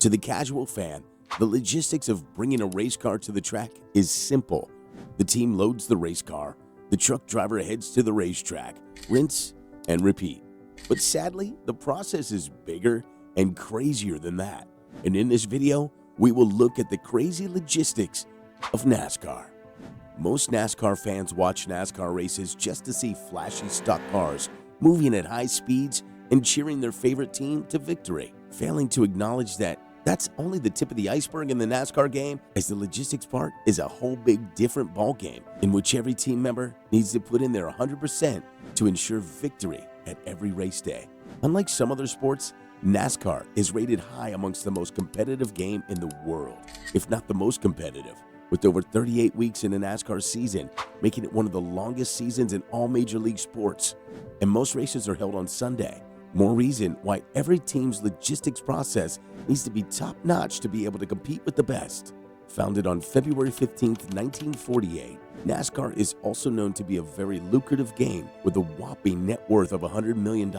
To the casual fan, the logistics of bringing a race car to the track is simple. The team loads the race car, the truck driver heads to the racetrack, rinse and repeat. But sadly, the process is bigger and crazier than that. And in this video, we will look at the crazy logistics of NASCAR. Most NASCAR fans watch NASCAR races just to see flashy stock cars moving at high speeds and cheering their favorite team to victory, failing to acknowledge that that's only the tip of the iceberg in the NASCAR game, as the logistics part is a whole big different ball game in which every team member needs to put in their 100% to ensure victory at every race day. Unlike some other sports, NASCAR is rated high amongst the most competitive game in the world, if not the most competitive, with over 38 weeks in a NASCAR season, making it one of the longest seasons in all major league sports. And most races are held on Sunday. More reason why every team's logistics process needs to be top-notch to be able to compete with the best. Founded on February 15, 1948, NASCAR is also known to be a very lucrative game with a whopping net worth of $100 million,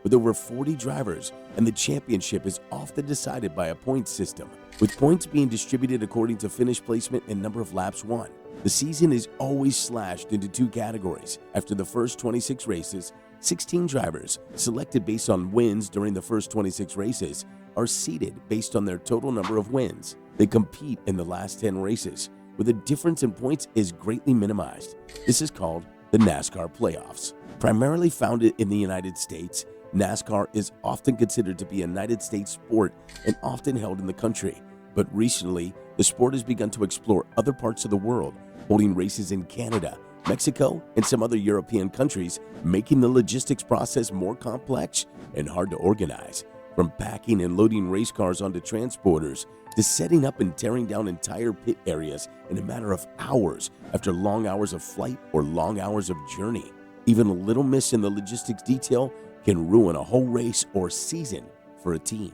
with over 40 drivers, and the championship is often decided by a points system, with points being distributed according to finish placement and number of laps won. The season is always slashed into two categories. After the first 26 races, 16 drivers, selected based on wins during the first 26 races, are seeded based on their total number of wins. They compete in the last 10 races, where the difference in points is greatly minimized. This is called the NASCAR playoffs. Primarily founded in the United States, NASCAR is often considered to be a United States sport and often held in the country. But recently, the sport has begun to explore other parts of the world, holding races in Canada, Mexico, and some other European countries, making the logistics process more complex and hard to organize. From packing and loading race cars onto transporters to setting up and tearing down entire pit areas in a matter of hours after long hours of flight or long hours of journey. Even a little miss in the logistics detail can ruin a whole race or season for a team.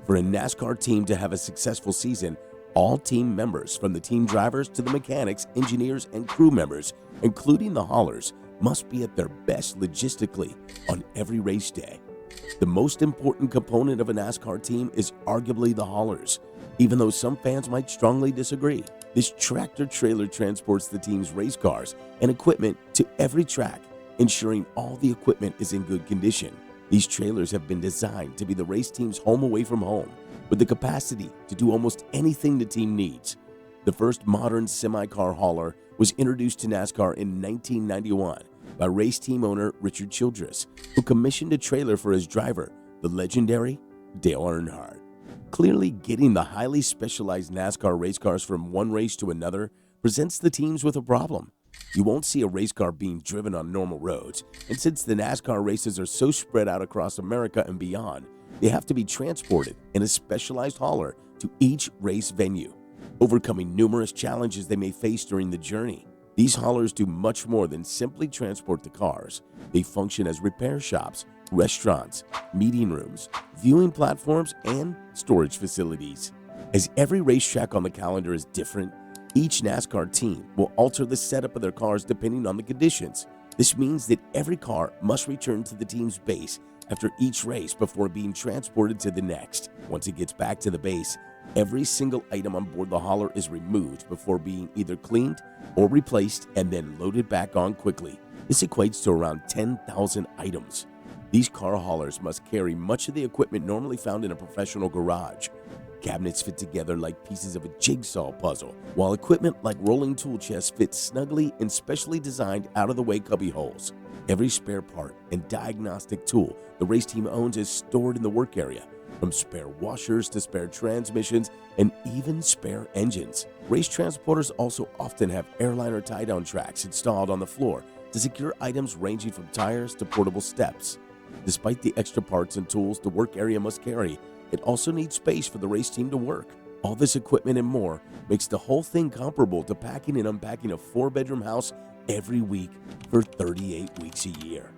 For a NASCAR team to have a successful season, all team members, from the team drivers to the mechanics, engineers, and crew members, including the haulers, must be at their best logistically on every race day. The most important component of a NASCAR team is arguably the haulers, even though some fans might strongly disagree. This tractor trailer transports the team's race cars and equipment to every track, ensuring all the equipment is in good condition. These trailers have been designed to be the race team's home away from home, with the capacity to do almost anything the team needs. The first modern semi-car hauler was introduced to NASCAR in 1991 by race team owner Richard Childress, who commissioned a trailer for his driver, the legendary Dale Earnhardt. Clearly, getting the highly specialized NASCAR race cars from one race to another presents the teams with a problem. You won't see a race car being driven on normal roads, and since the NASCAR races are so spread out across America and beyond, they have to be transported in a specialized hauler to each race venue, overcoming numerous challenges they may face during the journey. These haulers do much more than simply transport the cars. They function as repair shops, restaurants, meeting rooms, viewing platforms, and storage facilities. As every racetrack on the calendar is different, each NASCAR team will alter the setup of their cars depending on the conditions. This means that every car must return to the team's base after each race before being transported to the next. Once it gets back to the base, every single item on board the hauler is removed before being either cleaned or replaced and then loaded back on quickly. This equates to around 10,000 items. These car haulers must carry much of the equipment normally found in a professional garage. Cabinets fit together like pieces of a jigsaw puzzle, while equipment like rolling tool chests fit snugly in specially designed out-of-the-way cubby holes. Every spare part and diagnostic tool the race team owns is stored in the work area, from spare washers to spare transmissions and even spare engines. Race transporters also often have airliner tie-down tracks installed on the floor to secure items ranging from tires to portable steps. Despite the extra parts and tools the work area must carry, it also needs space for the race team to work. All this equipment and more makes the whole thing comparable to packing and unpacking a 4-bedroom house every week for 38 weeks a year.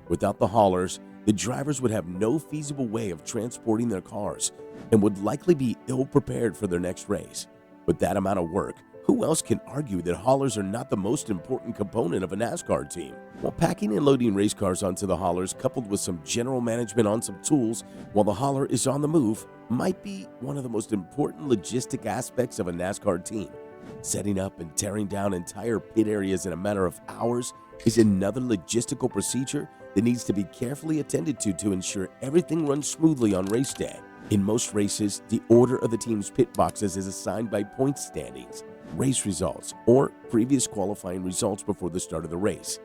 Without the haulers, the drivers would have no feasible way of transporting their cars and would likely be ill-prepared for their next race. But that amount of work Who else can argue that haulers are not the most important component of a NASCAR team? While packing and loading race cars onto the haulers, coupled with some general management on some tools while the hauler is on the move, might be one of the most important logistic aspects of a NASCAR team. Setting up and tearing down entire pit areas in a matter of hours is another logistical procedure that needs to be carefully attended to ensure everything runs smoothly on race day. In most races, the order of the team's pit boxes is assigned by point standings, race results, or previous qualifying results before the start of the race.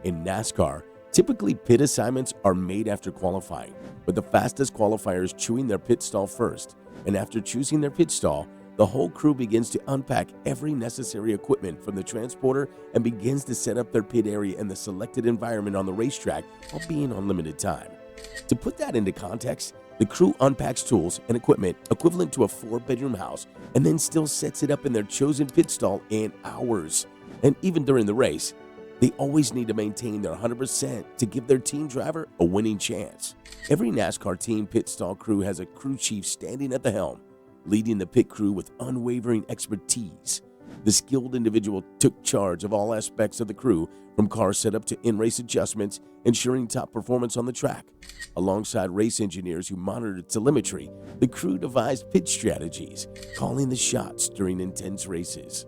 In NASCAR, typically pit assignments are made after qualifying, with the fastest qualifiers chewing their pit stall first, and after choosing their pit stall, the whole crew begins to unpack every necessary equipment from the transporter and begins to set up their pit area in the selected environment on the racetrack while being on limited time. To put that into context, the crew unpacks tools and equipment equivalent to a 4-bedroom house and then still sets it up in their chosen pit stall in hours. And even during the race, they always need to maintain their 100% to give their team driver a winning chance. Every NASCAR team pit stall crew has a crew chief standing at the helm, leading the pit crew with unwavering expertise. The skilled individual took charge of all aspects of the crew, from car setup to in-race adjustments, ensuring top performance on the track. Alongside race engineers who monitored telemetry, the crew devised pit strategies, calling the shots during intense races.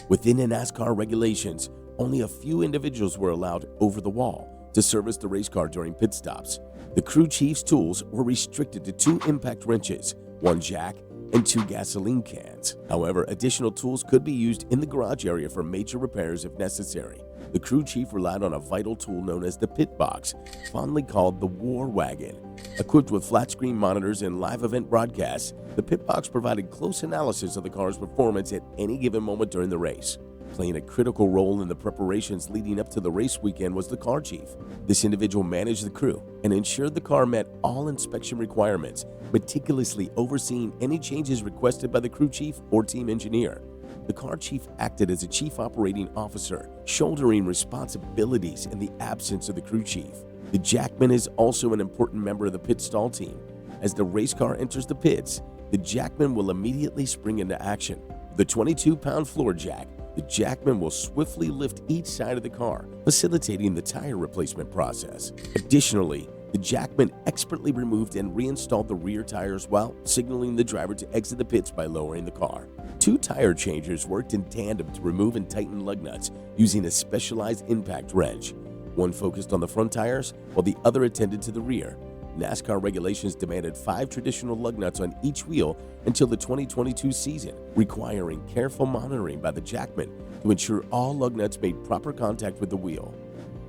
Within the NASCAR regulations, only a few individuals were allowed over the wall to service the race car during pit stops. The crew chief's tools were restricted to 2 impact wrenches, 1 jack, and 2 gasoline cans. However, additional tools could be used in the garage area for major repairs if necessary. The crew chief relied on a vital tool known as the pit box, fondly called the war wagon. Equipped with flat-screen monitors and live event broadcasts, the pit box provided close analysis of the car's performance at any given moment during the race. Playing a critical role in the preparations leading up to the race weekend was the car chief. This individual managed the crew and ensured the car met all inspection requirements, meticulously overseeing any changes requested by the crew chief or team engineer. The car chief acted as a chief operating officer, shouldering responsibilities in the absence of the crew chief. The jackman is also an important member of the pit stall team. As the race car enters the pits, the jackman will immediately spring into action. The 22-pound floor jack, the jackman will swiftly lift each side of the car, facilitating the tire replacement process. Additionally, the jackman expertly removed and reinstalled the rear tires while signaling the driver to exit the pits by lowering the car. 2 tire changers worked in tandem to remove and tighten lug nuts using a specialized impact wrench. One focused on the front tires while the other attended to the rear. NASCAR regulations demanded 5 traditional lug nuts on each wheel until the 2022 season, requiring careful monitoring by the jackman to ensure all lug nuts made proper contact with the wheel.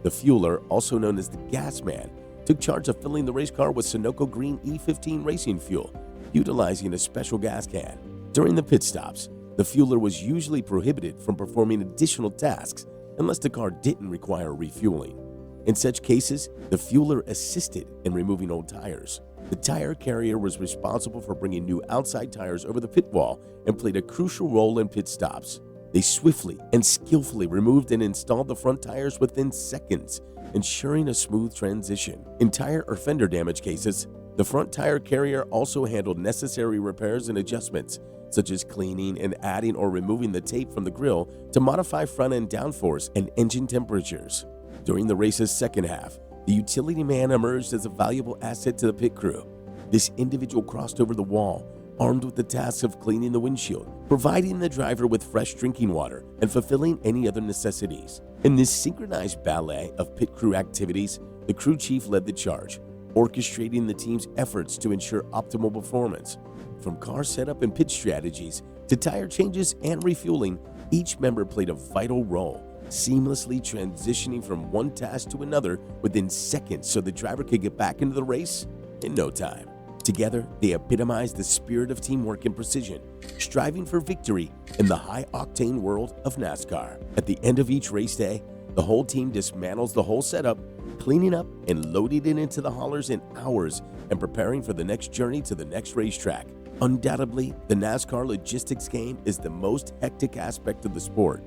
The fueler, also known as the gas man, took charge of filling the race car with Sunoco Green E15 racing fuel, utilizing a special gas can. During the pit stops, the fueler was usually prohibited from performing additional tasks unless the car didn't require refueling. In such cases, the fueler assisted in removing old tires. The tire carrier was responsible for bringing new outside tires over the pit wall and played a crucial role in pit stops. They swiftly and skillfully removed and installed the front tires within seconds, ensuring a smooth transition. In tire or fender damage cases, the front tire carrier also handled necessary repairs and adjustments, such as cleaning and adding or removing the tape from the grille to modify front-end downforce and engine temperatures. During the race's second half, the utility man emerged as a valuable asset to the pit crew. This individual crossed over the wall, armed with the task of cleaning the windshield, providing the driver with fresh drinking water, and fulfilling any other necessities. In this synchronized ballet of pit crew activities, the crew chief led the charge, orchestrating the team's efforts to ensure optimal performance. From car setup and pit strategies to tire changes and refueling, each member played a vital role, seamlessly transitioning from one task to another within seconds so the driver could get back into the race in no time. Together, they epitomize the spirit of teamwork and precision, striving for victory in the high-octane world of NASCAR. At the end of each race day, the whole team dismantles the whole setup, cleaning up and loading it into the haulers in hours and preparing for the next journey to the next racetrack. Undoubtedly, the NASCAR logistics game is the most hectic aspect of the sport.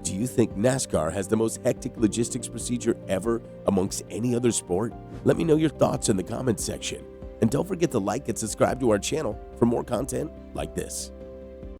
Do you think NASCAR has the most hectic logistics procedure ever amongst any other sport? Let me know your thoughts in the comments section. And don't forget to like and subscribe to our channel for more content like this.